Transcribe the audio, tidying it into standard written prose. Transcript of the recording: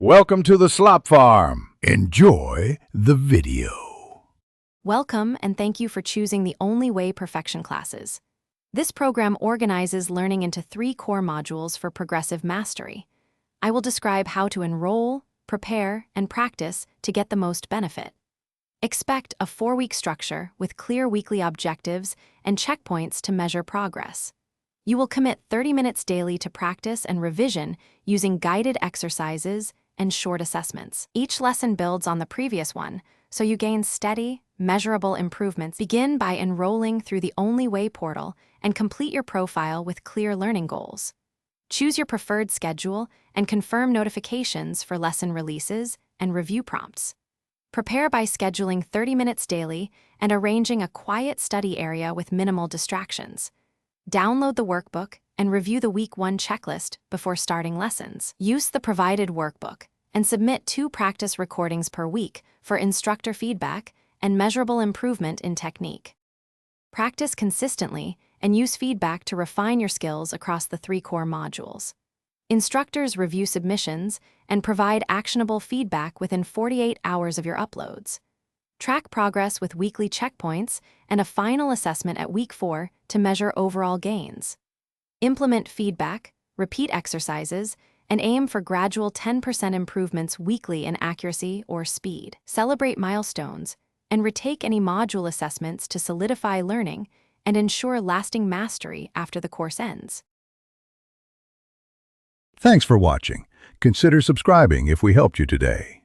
Welcome to the Slop Farm. Enjoy the video. Welcome and thank you for choosing the Only Way Perfection classes. This program organizes learning into 3 core modules for progressive mastery. I will describe how to enroll, prepare, and practice to get the most benefit. Expect a 4-week structure with clear weekly objectives and checkpoints to measure progress. You will commit 30 minutes daily to practice and revision using guided exercises and short assessments. Each lesson builds on the previous one, so you gain steady, measurable improvements. Begin by enrolling through the Only Way portal and complete your profile with clear learning goals. Choose your preferred schedule and confirm notifications for lesson releases and review prompts. Prepare by scheduling 30 minutes daily and arranging a quiet study area with minimal distractions. Download the workbook and review the Week 1 checklist before starting lessons. Use the provided workbook and submit 2 practice recordings per week for instructor feedback and measurable improvement in technique. Practice consistently and use feedback to refine your skills across the 3 core modules. Instructors review submissions and provide actionable feedback within 48 hours of your uploads. Track progress with weekly checkpoints and a final assessment at Week 4 to measure overall gains. Implement feedback, repeat exercises, and aim for gradual 10% improvements weekly in accuracy or speed. Celebrate milestones and retake any module assessments to solidify learning and ensure lasting mastery after the course ends. Thanks for watching. Consider subscribing if we helped you today.